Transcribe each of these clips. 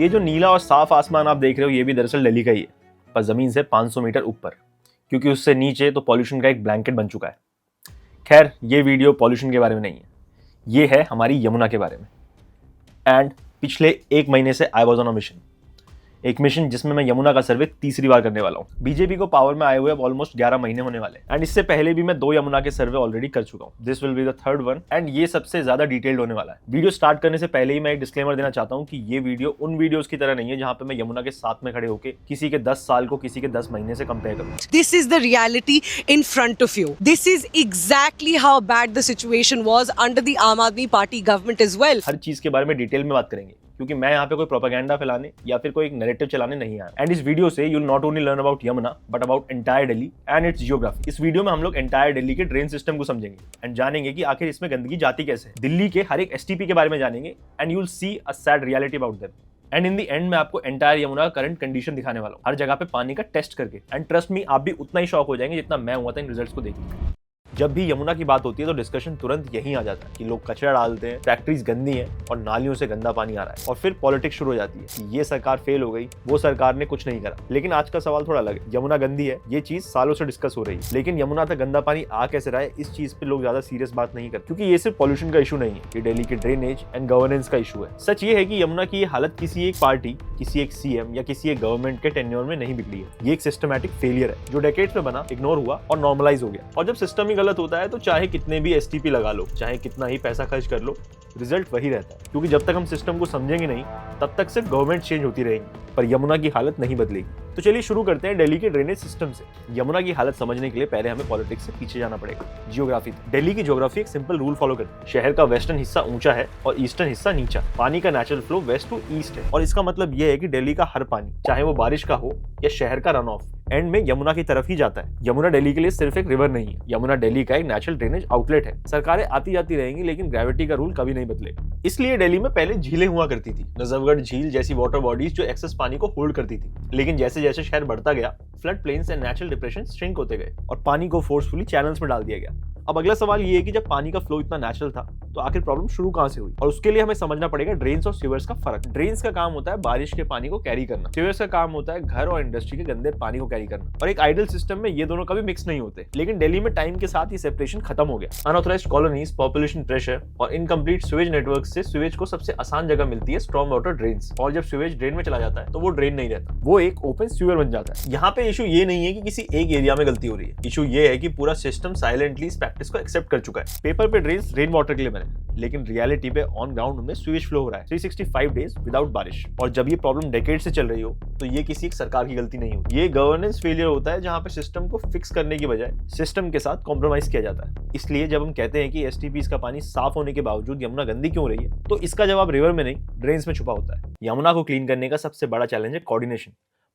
ये जो नीला और साफ आसमान आप देख रहे हो ये भी दरअसल दिल्ली का ही है, पर जमीन से 500 मीटर ऊपर, क्योंकि उससे नीचे तो पॉल्यूशन का एक ब्लैंकेट बन चुका है। खैर, ये वीडियो पॉल्यूशन के बारे में नहीं है, ये है हमारी यमुना के बारे में। एंड पिछले 1 महीने से I was on a mission, एक मिशन जिसमें मैं यमुना का सर्वे तीसरी बार करने वाला हूँ। बीजेपी को पावर में आए हुए अब ऑलमोस्ट 11 महीने होने वाले एंड इससे पहले भी मैं 2 यमुना के सर्वे ऑलरेडी कर चुका हूँ। This will be the third one and ये सबसे ज्यादा डिटेल्ड होने वाला है। वीडियो स्टार्ट करने से पहले ही मैं एक डिस्क्लेमर देना चाहता हूँ कि ये वीडियो उन वीडियोस की तरह नहीं है जहाँ पे मैं यमुना के साथ में खड़े होकर किसी के 10 साल को किसी के 10 महीने से कंपेयर करूँ। This is the reality in front of you. This is exactly how bad the situation was under the Aam Aadmi Party government as well. हर चीज के बारे में डिटेल में बात करेंगे, क्योंकि मैं यहाँ पे कोई प्रोपेगेंडा फैलाने या फिर कोई एक नैरेटिव चलाने नहीं आया। एंड इस वीडियो से you'll not only learn about Yamuna but about entire Delhi and its geography। इस वीडियो में हम लोग एंटायर दिल्ली के ड्रेन सिस्टम को समझेंगे एंड जानेंगे कि आखिर इसमें गंदगी जाती कैसे है। दिल्ली के हर एक एसटीपी के बारे में जानेंगे and you'll see a sad reality about them। And in the end मैं आपको एंटायर यमुना का करंट कंडीशन दिखाने वाला हूँ, हर जगह पे पानी का टेस्ट करके। एंड ट्रस्ट मी, आप भी उतना ही शॉक हो जाएंगे जितना मैं हुआ था इन रिजल्ट्स को देखकर। जब भी यमुना की बात होती है तो डिस्कशन तुरंत यहीं आ जाता है कि लोग कचरा डालते हैं, फैक्ट्रीज गंदी हैं और नालियों से गंदा पानी आ रहा है, और फिर पॉलिटिक्स शुरू हो जाती है कि ये सरकार फेल हो गई, वो सरकार ने कुछ नहीं करा। लेकिन आज का सवाल थोड़ा अलग है। यमुना गंदी है, ये चीज सालों से डिस्कस हो रही है, लेकिन यमुना तक गंदा पानी आ कैसे रहा है इस चीज पे लोग ज्यादा सीरियस बात नहीं करते, क्योंकि ये सिर्फ पॉल्यूशन का इशू नहीं है, ये दिल्ली के ड्रेनेज एंड गवर्नेंस का इशू है। सच ये है कि यमुना की ये हालत किसी एक पार्टी, किसी एक सीएम या किसी एक गवर्नमेंट के टेन्योर में नहीं बिगड़ी है। ये एक सिस्टमैटिक फेलियर है जो डेकेड्स में बना, इग्नोर हुआ और नॉर्मलाइज हो गया। और जब सिस्टम ही गलत होता है तो चाहे कितने भी एसटीपी लगा लो, चाहे कितना ही पैसा खर्च कर लो, रिजल्ट वही रहता है। क्योंकि जब तक हम सिस्टम को समझेंगे नहीं तब तक सिर्फ गवर्नमेंट चेंज होती रहेगी, पर यमुना की हालत नहीं बदलेगी। तो चलिए शुरू करते हैं दिल्ली के ड्रेनेज सिस्टम से। यमुना की हालत समझने के लिए पहले हमें पॉलिटिक्स से पीछे जाना पड़ेगा, जियोग्राफी। दिल्ली की ज्योग्राफी एक सिंपल रूल फॉलो करती है। शहर का वेस्टर्न हिस्सा ऊंचा है और ईस्टर्न हिस्सा नीचा। पानी का natural flow west to east है, और इसका मतलब यह है कि दिल्ली का हर पानी, चाहे वो बारिश का हो या शहर का रन ऑफ, एंड में यमुना की तरफ ही जाता है। यमुना दिल्ली के लिए सिर्फ एक रिवर नहीं है, यमुना दिल्ली का एक नेचुरल ड्रेनेज आउटलेट है। सरकारें आती जाती रहेंगी, लेकिन ग्रेविटी का रूल कभी नहीं बदलेगा। इसलिए दिल्ली में पहले झीलें हुआ करती थी, नजफगढ़ झील जैसी वाटर बॉडीज जो एक्सेस पानी को होल्ड करती थी। लेकिन जैसे जैसे शहर बढ़ता गया, flood plains and natural depression shrink होते गए और पानी को फोर्सफुली चैनल्स में डाल दिया गया। अब अगला सवाल ये है कि जब पानी का फ्लो इतना नेचुरल था तो आखिर प्रॉब्लम शुरू कहां से हुई, और उसके लिए हमें समझना पड़ेगा ड्रेन्स और सीवर्स का फर्क। ड्रेन्स का काम होता है बारिश के पानी को कैरी करना, सीवर्स का काम होता है घर और इंडस्ट्री के गंदे पानी को कैरी करना। और एक आइडियल सिस्टम में ये दोनों कभी मिक्स नहीं होते, लेकिन दिल्ली में टाइम के साथ ये सेपरेशन खत्म हो गया। अनऑथराइज्ड कॉलोनीज, पॉपुलेशन प्रेशर और इनकम्प्लीट सीवेज नेटवर्क से सीवेज को सबसे आसान जगह मिलती है स्टॉर्म वाटर ड्रेन्स, और जब सीवेज ड्रेन में चला जाता है तो वो ड्रेन नहीं रहता, वो एक ओपन सीवर बन जाता है। यहाँ पे इशू ये नहीं है कि किसी एक एरिया में गलती हो रही है, इशू ये है कि पूरा सिस्टम साइलेंटली इस प्रैक्टिस को एक्सेप्ट कर चुका है। पेपर पे ड्रेन्स रेन वाटर के लिए बने, लेकिन रियलिटी पे ऑन ग्राउंड उनमें सीवेज फ्लो हो रहा है 365 डेज विदाउट बारिश। और जब ये प्रॉब्लम डेकेड से चल रही हो तो ये किसी एक सरकार की गलती नहीं होती, ये गवर्नेंस फेलियर होता है, जहां पे सिस्टम को फिक्स करने की बजाय सिस्टम के साथ कॉम्प्रोमाइज किया जाता है। इसलिए जब हम कहते हैं कि एसटीपीज का पानी साफ होने के बावजूद यमुना गंदी क्यों रही है, तो इसका जवाब रिवर में नहीं, ड्रेन्स में छुपा होता है। यमुना को क्लीन करने का सबसे बड़ा चैलेंज है कोऑर्डिनेशन,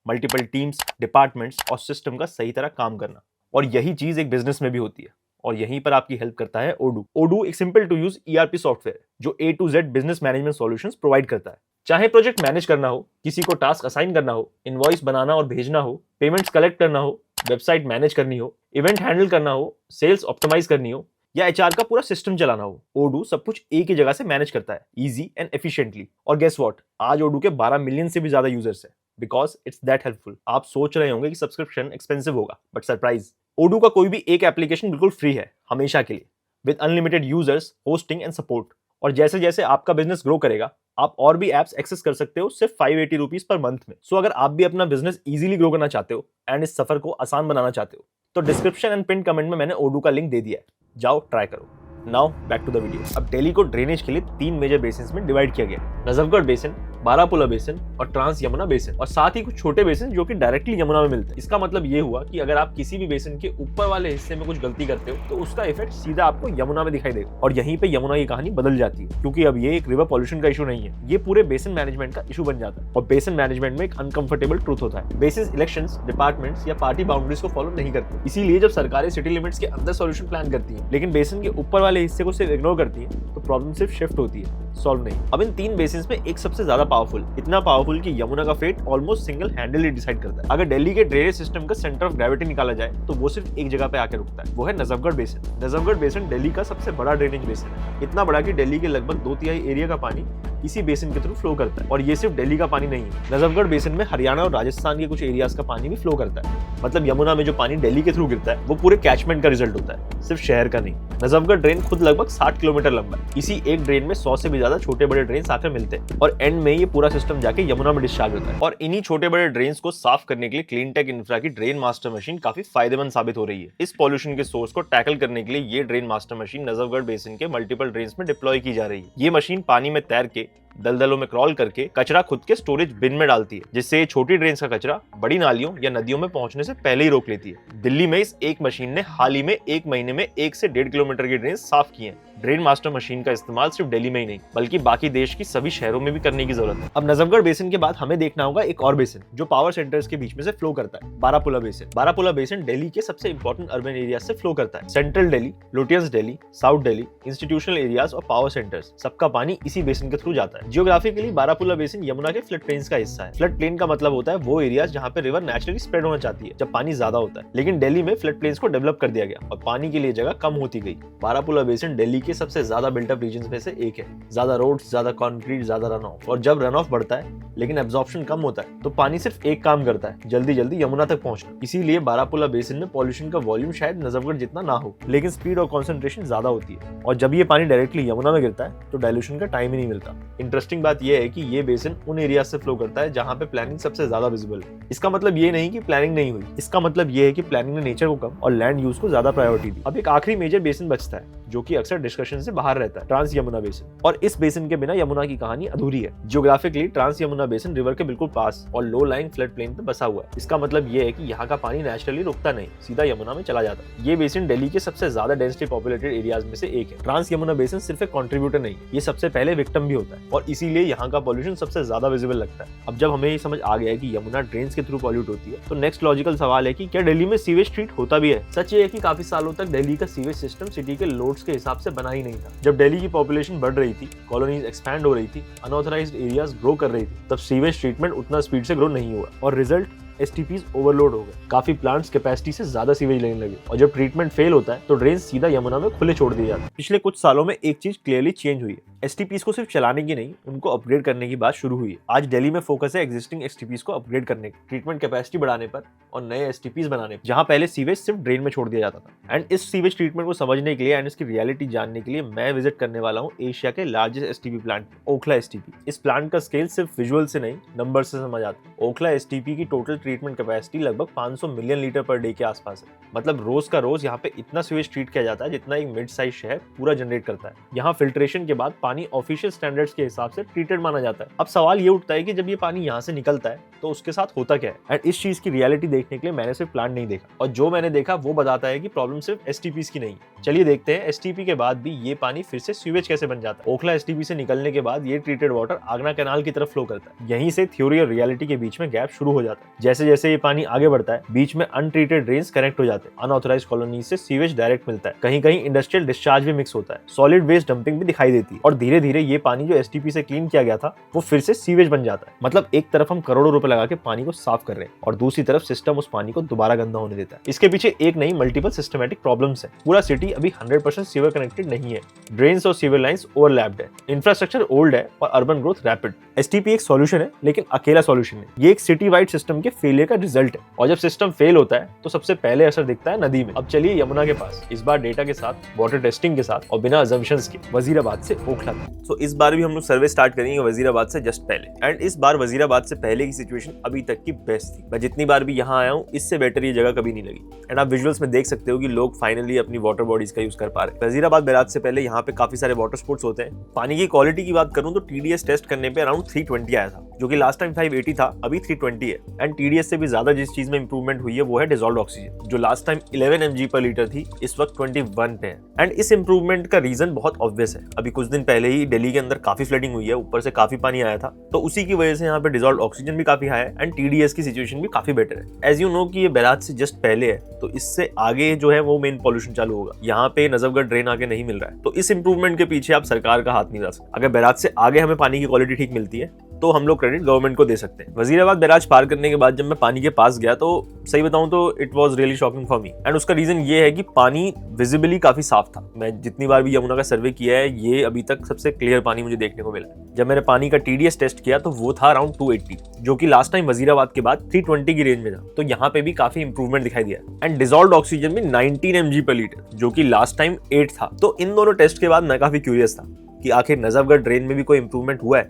मल्टीपल टीम्स, डिपार्टमेंट्स और सिस्टम का सही तरह काम करना। और यही चीज एक बिजनेस में भी होती है, और यहीं पर आपकी हेल्प करता है ओडू। ओडू एक simple to use ERP software जो A to Z business management solutions provide करता है। चाहे प्रोजेक्ट मैनेज करना हो, किसी को टास्क असाइन करना हो, इनवॉइस बनाना और भेजना हो, पेमेंट्स कलेक्ट करना हो, वेबसाइट मैनेज करनी हो, इवेंट हैंडल करना हो, सेल्स ऑप्टिमाइज करनी हो, या एचआर का पूरा सिस्टम चलाना हो, ओडू सब कुछ एक ही जगह से मैनेज करता है, इजी एंड एफिशिएंटली। और गेस व्हाट, आज ओडू के 12 मिलियन से भी ज्यादा यूजर्स है, बिकॉज इट्स दैट हेल्पफुल। आप सोच रहे होंगे कि सब्सक्रिप्शन एक्सपेंसिव होगा, बट सरप्राइज, ओडू का कोई भी एक एप्लीकेशन बिल्कुल फ्री है हमेशा के लिए, with unlimited users, hosting and support. और जैसे जैसे आपका बिजनेस ग्रो करेगा, आप और भी एप्स एक्सेस कर सकते हो सिर्फ 580 रुपीज पर मंथ में। सो अगर आप भी अपना बिजनेस इजीली ग्रो करना चाहते हो एंड इस सफर को आसान बनाना चाहते हो, तो डिस्क्रिप्शन एंड पिन कमेंट में मैंने ओडू का लिंक दे दिया है, जाओ ट्राई करो। Now back to the video. अब दिल्ली को ड्रेनेज के लिए 3 मेजर बेसिन्स में डिवाइड किया गया, नजफगढ़ बेसिन, बारापुला बेसिन और ट्रांस यमुना बेसिन, और साथ ही कुछ छोटे बेसिन जो कि डायरेक्टली यमुना में मिलते हैं। इसका मतलब ये हुआ कि अगर आप किसी भी बेसिन के ऊपर वाले हिस्से में कुछ गलती करते हो तो उसका इफेक्ट सीधा आपको यमुना में दिखाई देगा, और यहीं पे यमुना की कहानी बदल जाती है, क्योंकि अब ये एक रिवर पॉल्यूशन का इशू नहीं है, ये पूरे बेसिन मैनेजमेंट का इशू बन जाता है। और बेसिन मैनेजमेंट में एक अनकंफर्टेबल ट्रूथ होता है, बेसिन इलेक्शंस, डिपार्टमेंट्स या पार्टी बाउंड्रीज को फॉलो नहीं करते। इसीलिए जब सरकारें सिटी लिमिट्स के अंदर सॉल्यूशन प्लान करती है, लेकिन बेसिन के ऊपर वाले हिस्से को सिर्फ इग्नोर करती है, तो प्रॉब्लम सिर्फ शिफ्ट होती है, सॉल्व नहीं। अब इन 3 बेसिन्स में एक सबसे ज्यादा पावरफुल, इतना पावरफुल कि यमुना का fate almost single handedly decide करता है। अगर दिल्ली के ड्रेनेज सिस्टम का सेंटर ऑफ ग्रेविटी निकाला जाए तो वो सिर्फ एक जगह पे आकर रुकता है, वो है नजफगढ़ बेसिन। नजफगढ़ बेसिन दिल्ली का सबसे बड़ा ड्रेनेज बेसिन है, इतना बड़ा कि दिल्ली के लगभग 2/3 एरिया का पानी इसी बेसिन के थ्रू फ्लो करता है। और ये सिर्फ दिल्ली का पानी नहीं है, नजफगढ़ बेसिन में हरियाणा और राजस्थान के कुछ एरियाज का पानी भी फ्लो करता है। मतलब यमुना में जो पानी दिल्ली के थ्रू गिरता है वो पूरे कैचमेंट का रिजल्ट होता है, सिर्फ शहर का नहीं। नजफगढ़ ड्रेन खुद लगभग 60 किलोमीटर लंबा है। इसी एक ड्रेन में 100 से भी ज्यादा छोटे बड़े ड्रेन आकर मिलते हैं और एंड में ये पूरा सिस्टम जाके यमुना में डिस्चार्ज होता है। और इन्हीं छोटे बड़े ड्रेन्स को साफ करने के लिए क्लीन टेक इंफ्रा की ड्रेन मास्टर मशीन काफी फायदेमंद साबित हो रही है। इस पॉल्यूशन के सोर्स को टैकल करने के लिए ये drain master machine Najafgarh basin के मल्टीपल ड्रेन्स में डिप्लॉय की जा रही है। ये मशीन पानी में तैर के दलदलों में क्रॉल करके कचरा खुद के स्टोरेज बिन में डालती है, जिससे ये छोटी ड्रेन्स का कचरा बड़ी नालियों या नदियों में पहुंचने से पहले ही रोक लेती है। दिल्ली में इस एक मशीन ने हाल ही में 1 महीने में 1 से 1.5 किलोमीटर की ड्रेन साफ की है। ड्रेन मास्टर मशीन का इस्तेमाल सिर्फ दिल्ली में ही नहीं बल्कि बाकी देश की सभी शहरों में भी करने की जरूरत है। अब नजफगढ़ बेसिन के बाद हमें देखना होगा एक और बेसिन जो पावर सेंटर्स के बीच में से फ्लो करता है, बारापुला बेसिन। बारापुला बेसिन दिल्ली के सबसे इंपॉर्टेंट अर्बन एरिया से फ्लो करता है। Central Delhi, Lutyens Delhi, south Delhi, institutional areas और पावर सेंटर्स, सबका पानी इसी बेसिन के थ्रू जाता है। जियोग्राफिकली बारापुला बेसिन यमुना के फ्लड प्लेन्स का हिस्सा है। फ्लड प्लेन का मतलब होता है वो एरियाज जहाँ पे रिवर नेचुरली स्प्रेड होना चाहती है जब पानी ज्यादा होता है, लेकिन दिल्ली में फ्लड प्लेन्स को डेवलप कर दिया गया और पानी के लिए जगह कम होती गई। बारापुला बेसिन दिल्ली के सबसे ज्यादा बिल्टअप रीजन में से एक है। ज्यादा रोड्स, ज्यादा कंक्रीट, ज्यादा रन ऑफ। और जब रन ऑफ बढ़ता है लेकिन एब्जॉर्प्शन कम होता है तो पानी सिर्फ एक काम करता है, जल्दी जल्दी यमुना तक पहुंचना। इसीलिए बारापुला बेसिन में पॉल्यूशन का वॉल्यूम शायद नजफगढ़ जितना ना हो, लेकिन स्पीड और कॉन्सेंट्रेशन ज्यादा होती है। और जब ये पानी डायरेक्टली यमुना में गिरता है तो डाइल्यूशन का टाइम ही नहीं मिलता। इंटरेस्टिंग बात यह है कि ये बेसिन उन एरिया से फ्लो करता है जहां पे प्लानिंग सबसे ज्यादा विजिबल है। इसका मतलब ये नहीं कि प्लानिंग नहीं हुई, इसका मतलब ये है कि प्लानिंग ने नेचर को कम और लैंड यूज को ज्यादा प्रायोरिटी दी। अब एक आखिरी मेजर बेसिन बचता है जो कि अक्सर डिस्कशन से बाहर रहता है, ट्रांस यमुना बेसिन। और इस बेसिन के बिना यमुना की कहानी अधूरी है। Geographically trans Yamuna basin river के बिल्कुल पास और लो लाइंग फ्लड प्लेन पे बसा हुआ है। इसका मतलब ये है कि यहाँ का पानी नेचुरली रुकता नहीं, सीधा यमुना में चला जाता है। ये बेसिन दिल्ली के सबसे ज्यादा डेंसली पॉपुलेटेड एरियाज में से एक है। ट्रांस यमुना बेसिन सिर्फ एक कंट्रीब्यूटर नहीं, ये सबसे पहले विक्टिम भी होता है और इसीलिए यहाँ का पॉल्यूशन सबसे ज्यादा विजिबल लगता है। अब जब हमें ये समझ आ गया है कि यमुना ड्रेन्स के थ्रू पॉल्यूट होती है तो नेक्स्ट लॉजिकल सवाल है कि क्या दिल्ली में सीवेज ट्रीट होता भी है। सच ये है कि काफी सालों तक दिल्ली का सीवेज सिस्टम सिटी के लोड्स के हिसाब से बना ही नहीं था। जब दिल्ली की पॉपुलेशन बढ़ रही थी, कॉलोनीज एक्सपैंड हो रही थी, अनऑथराइज्ड एरियाज ग्रो कर रही थी, तब सीवेज ट्रीटमेंट उतना स्पीड से ग्रो नहीं हुआ और रिजल्ट STPs ओवरलोड हो गए। काफी प्लांट्स कैपेसिटी से ज्यादा सीवेज लेने लगे और जब ट्रीटमेंट फेल होता है तो ड्रेन सीधा यमुना में खुले छोड़ दिए जाते हैं। पिछले कुछ सालों में एक चीज क्लियरली चेंज हुई है। STPs को सिर्फ चलाने की नहीं, उनको अपग्रेड करने की बात शुरू हुई है। आज दिल्ली में फोकस है एग्जिस्टिंग STPs को अपग्रेड करने की, ट्रीटमेंट कैपेसिटी बढ़ाने पर और नए STPs बनाने पर, जहां पहले सीवेज सिर्फ ड्रेन में छोड़ दिया जाता था। एंड इस सीवेज ट्रीटमेंट को समझने के लिए एंड इसकी रियलिटी जानने के लिए मैं विजिट करने वाला हूँ एशिया के largest STP plant, Okhla STP। इस प्लांट का स्केल सिर्फ विजुअल से नहीं, नंबर से समझ आता है। ओखला STP की टोटल ट्रीटमेंट कैपेसिटी लगभग 500 मिलियन लीटर पर डे के आसपास है। मतलब रोज का रोज यहाँ पे इतना सीवेज ट्रीट किया जाता है जितना एक मिड साइज शहर पूरा जनरेट करता है। यहाँ फिल्ट्रेशन के बाद पानी ऑफिशियल स्टैंडर्ड्स के हिसाब से ट्रीटेड माना जाता है। अब सवाल ये उठता है कि जब ये पानी यहाँ से निकलता है तो उसके साथ होता क्या है। एंड इस चीज की रियलिटी देखने के लिए मैंने सिर्फ प्लांट नहीं देखा, और जो मैंने देखा वो बताता है कि प्रॉब्लम सिर्फ STPs की नहीं। चलिए देखते हैं STP के बाद भी ये पानी फिर से सीवेज कैसे बन जाता है। ओखला STP से निकलने के बाद ये ट्रीटेड वाटर आगना कैनाल की तरफ फ्लो करता है। यहीं से थ्योरी और रियलिटी के बीच में गैप शुरू हो जाता है। जैसे जैसे ये पानी आगे बढ़ता है बीच में अनट्रीटेड ड्रेन्स कनेक्ट हो जाते हैं, अनऑथराइज्ड कॉलोनी से सीवेज डायरेक्ट मिलता है, कहीं कहीं इंडस्ट्रियल डिस्चार्ज भी मिक्स होता है, सॉलिड वेस्ट डंपिंग भी दिखाई देती है और धीरे धीरे ये पानी जो STP से क्लीन किया गया था वो फिर से सीवेज बन जाता है। मतलब एक तरफ हम करोड़ों रुपए लगा के पानी को साफ कर रहे हैं और दूसरी तरफ सिस्टम उस पानी को दोबारा गंदा होने देता है। इसके पीछे एक नहीं मल्टीपल सिस्टमैटिक प्रॉब्लम्स है। पूरा सिटी अभी 100% सीवर कनेक्टेड नहीं है, ड्रेन्स और सीवर लाइंस ओवरलैप्ड है, इंफ्रास्ट्रक्चर ओल्ड है और अर्बन ग्रोथ रैपिड। STP एक सॉल्यूशन है लेकिन अकेला सॉल्यूशन है। ये एक सिटी वाइड सिस्टम के फेलियर का रिजल्ट है और जब सिस्टम फेल होता है तो सबसे पहले असर दिखता है नदी में। अब चलिए यमुना के पास, इस बार डेटा के साथ, वाटर टेस्टिंग के साथ और बिना अजम्पशंस के, वजीराबाद से ओखला तक। सो इस बार भी हम लोग सर्वे स्टार्ट करेंगे वजीराबाद से जस्ट पहले। एंड इस बार वजीराबाद से पहले की सिचुएशन अभी तक की बेस्ट थी। मैं जितनी बार भी यहाँ आया हूँ इससे बेटर ये जगह कभी नहीं लगी। एंड आप विजुअल्स में देख सकते हो कि लोग फाइनली अपनी वाटर बॉडीज का यूज कर पा रहे हैं। वजीराबाद बैराज से पहले यहाँ पे काफी सारे वाटर स्पोर्ट्स होते हैं। पानी की क्वालिटी की बात करूँ तो TDS टेस्ट करने पे अराउंड 320 आया था, जो कि लास्ट टाइम 580 था, अभी 320 है। एंड TDS से भी ज्यादा जिस चीज में इंप्रूवमेंट हुई है वो है डिसॉल्व्ड ऑक्सीजन, जो लास्ट टाइम 11 mg पर लीटर थी, इस वक्त 21 पे है। एंड इस इंप्रूवमेंट का रीजन बहुत ऑब्वियस है। अभी कुछ दिन पहले ही दिल्ली के अंदर काफी फ्लडिंग हुई है, ऊपर से काफी पानी आया था, तो उसी की वजह से यहाँ पे डिसॉल्व्ड ऑक्सीजन भी काफी हाई है एंड TDS की सिचुएशन भी काफी बेटर है। एज यू नो कि ये बैराज से जस्ट पहले है, तो इससे आगे जो है वो मेन पॉल्यूशन चालू होगा। यहाँ पे नजफगढ़ ड्रेन आगे नहीं मिल रहा है, तो इस इंप्रूवमेंट के पीछे आप सरकार का हाथ नहीं जा सकते। अगर बैराज से आगे हमें पानी की क्वालिटी ठीक मिलती है तो हम लोग क्रेडिट गवर्नमेंट को दे सकते हैं। वजीराबाद बैराज पार करने के बाद जब मैं पानी के पास गया तो सही बताऊं तो it was really shocking for me, and उसका रीजन ये है कि पानी विजिबली काफी साफ था। मैं जितनी बार भी यमुना का सर्वे किया है, ये अभी तक सबसे क्लियर पानी मुझे देखने को मिला है। जब मैंने पानी का TDS टेस्ट किया तो वो था अराउंड 280, जो कि लास्ट टाइम वजीराबाद के बाद 320 की रेंज में था। तो यहाँ पे भी काफी इंप्रूवमेंट दिखाई दिया। एंड डिसॉल्व्ड ऑक्सीजन में 19 mg पर लीटर, जो कि लास्ट टाइम 8 था। तो इन दोनों टेस्ट के बाद मैं काफी क्यूरियस था कि आखिर नजफगढ़ ड्रेन में भी कोई इंप्रूवमेंट हुआ है,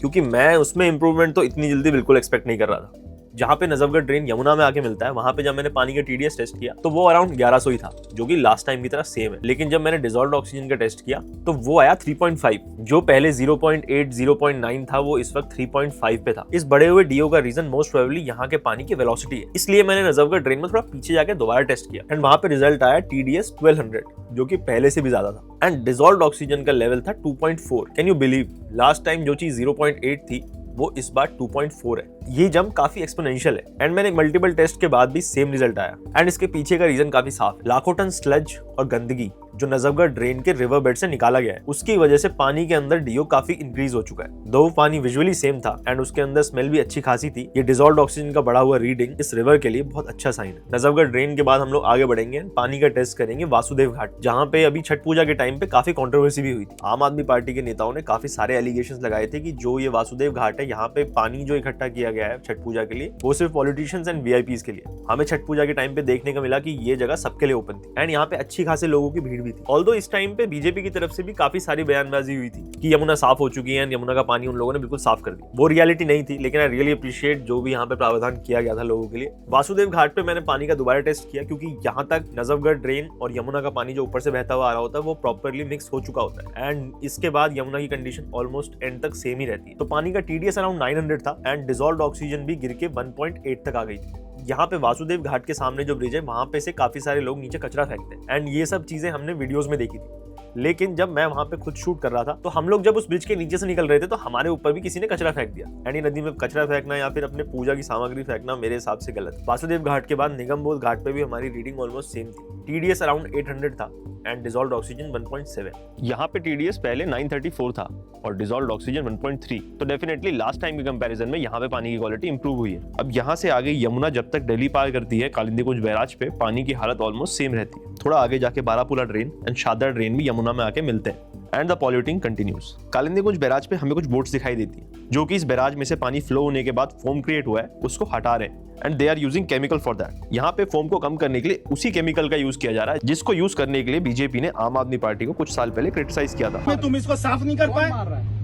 क्योंकि मैं उसमें इंप्रूवमेंट तो इतनी जल्दी बिल्कुल एक्सपेक्ट नहीं कर रहा था। जहाँ पे नजफगढ़ ड्रेन यमुना में आके मिलता है, वहां पे जब मैंने पानी का TDS टेस्ट किया तो वो अराउंड 1100 ही था, जो कि लास्ट टाइम की तरह सेम है। लेकिन जब मैंने डिसॉल्व्ड ऑक्सीजन का टेस्ट किया तो वो आया 3.5, जो पहले 0.8 0.9 था, वो इस वक्त 3.5 पे था। इस बढ़े हुए DO का रीजन मोस्ट प्रोबेबली यहाँ के पानी की वेलोसिटी है। इसलिए मैंने नजफगढ़ ड्रेन में थोड़ा पीछे जाके दोबारा टेस्ट किया, एंड वहां पे रिजल्ट आया TDS 1200, जो कि पहले से भी ज्यादा था। एंड डिसॉल्व्ड ऑक्सीजन का लेवल था 2.4। Can you believe, last time जो चीज 0.8 थी वो इस बार 2.4 है। ये जंप काफी एक्सपोनेंशियल है, एंड मैंने मल्टीपल टेस्ट के बाद भी सेम रिजल्ट आया। एंड इसके पीछे का रीजन काफी साफ है। लाखों टन स्लज और गंदगी जो नजफगढ़ ड्रेन के रिवर बेड से निकाला गया है, उसकी वजह से पानी के अंदर DO काफी इंक्रीज हो चुका है। दो पानी विजुअली सेम था एंड उसके अंदर स्मेल भी अच्छी खासी थी। ये डिसॉल्व्ड ऑक्सीजन का बढ़ा हुआ रीडिंग इस रिवर के लिए बहुत अच्छा साइन है। नजफगढ़ ड्रेन के बाद हम लोग आगे बढ़ेंगे, पानी का टेस्ट करेंगे वासुदेव घाट, जहाँ पे अभी छठ पूजा के टाइम पे काफी कंट्रोवर्सी भी हुई थी। आम आदमी पार्टी के नेताओं ने काफी सारे एलिगेशंस लगाए थे कि जो ये वासुदेव घाट है, यहाँ पे पानी जो इकट्ठा किया गया है छठ पूजा के लिए, वो सिर्फ पॉलिटिशियंस एंड VIPs के लिए। हमें छठ पूजा के टाइम पे देखने को मिला कि ये जगह सबके लिए ओपन थी, एंड यहाँ पे अच्छी खासे लोगों की भीड़ भी थी। ऑल्दो इस टाइम पे बीजेपी की तरफ से भी काफी सारी बयानबाजी हुई थी कि यमुना साफ हो चुकी है, यमुना का पानी उन लोगों ने बिल्कुल साफ कर दिया। वो रियलिटी नहीं थी, लेकिन आई रियली अप्रिशिएट जो भी यहाँ पे प्रावधान किया गया था लोगों के लिए। वासुदेव घाट पे मैंने पानी का दोबारा टेस्ट किया, क्योंकि यहाँ तक नजफगढ़ ड्रेन और यमुना का पानी जो ऊपर से बहता हुआ आ रहा होता है, वो प्रॉपरली मिक्स हो चुका होता है, एंड इसके बाद यमुना की कंडीशन ऑलमोस्ट एंड तक सेम ही रहती है। तो पानी का TDS अराउंड 900 था, एंड डिसॉल्व्ड ऑक्सीजन भी गिर के 1.8 तक आ गई थी। यहाँ पे वासुदेव घाट के सामने जो ब्रिज है, वहां पे से काफी सारे लोग नीचे कचरा फेंकते हैं, एंड ये सब चीजें हमने वीडियोस में देखी थी। लेकिन जब मैं वहां पे खुद शूट कर रहा था, तो हम लोग जब उस ब्रिज के नीचे से निकल रहे थे, तो हमारे ऊपर भी किसी ने कचरा फेंक दिया। एंड ये नदी में कचरा फेंकना या फिर अपने पूजा की सामग्री फेंकना मेरे हिसाब से गलत। वासुदेव घाट के बाद निगमबोध घाट पे भी हमारी रीडिंग ऑलमोस्ट सेम थी। TDS अराउंड 800 था एंड डिसॉल्व्ड ऑक्सीजन 1.7। यहाँ पे TDS पहले 934 था और डिसॉल्व्ड ऑक्सीजन 1.3। तो डेफिनेटली लास्ट टाइम के कंपैरिजन में यहाँ पे पानी की क्वालिटी इंप्रूव हुई है। अब यहाँ से आगे यमुना जब तक दिल्ली पार करती है, कालिंदी कुंज बैराज पे पानी की हालत ऑलमोस्ट सेम रहती है। थोड़ा आगे जाके Barapullah drain and Sharda drain भी यमुना में आके मिलते हैं, and the polluting continues. Kalindi Kunj barrage पे हमें कुछ बोट्स दिखाई देती है, जो कि इस बैराज में से पानी फ्लो होने के बाद फोम क्रिएट हुआ है, उसको हटा रहे हैं, and they are using chemical for that. यहाँ पे फोम को कम करने के लिए उसी केमिकल का यूज किया जा रहा है, जिसको यूज करने के लिए बीजेपी ने आम आदमी पार्टी को कुछ साल पहले क्रिटिसाइज किया था। तुम इसको साफ नहीं कर पाए?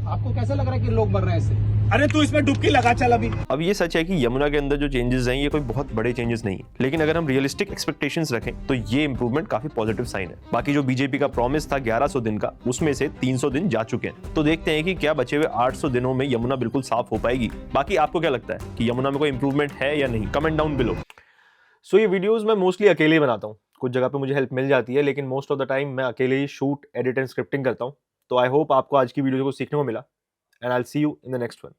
आपको कैसा लग रहा है कि लोग मर रहे हैं इससे? अरे तू इसमें डुबकी लगा चल अभी। अब ये सच है कि यमुना के अंदर जो चेंजेस हैं, ये कोई बहुत बड़े चेंजेस नहीं है, लेकिन अगर हम रियलिस्टिक एक्सपेक्टेशंस रखें तो ये इंप्रूवमेंट काफी पॉजिटिव साइन है। बाकी जो बीजेपी का प्रॉमिस था 1100 दिन का, उसमें से 300 दिन जा चुके हैं। तो देखते हैं कि क्या बचे हुए 800 दिनों में यमुना बिल्कुल साफ हो पाएगी। बाकी आपको क्या लगता है कि यमुना में कोई इंप्रूवमेंट है या नहीं? Comment down below. सो ये वीडियोस मैं मोस्टली अकेले ही बनाता हूँ। कुछ जगह पे मुझे हेल्प मिल जाती है, लेकिन मोस्ट ऑफ द टाइम मैं अकेले ही शूट, एडिट एंड स्क्रिप्टिंग करता हूँ। तो आई होप आपको आज की वीडियो को सीखने को मिला, and I will see you in the next one.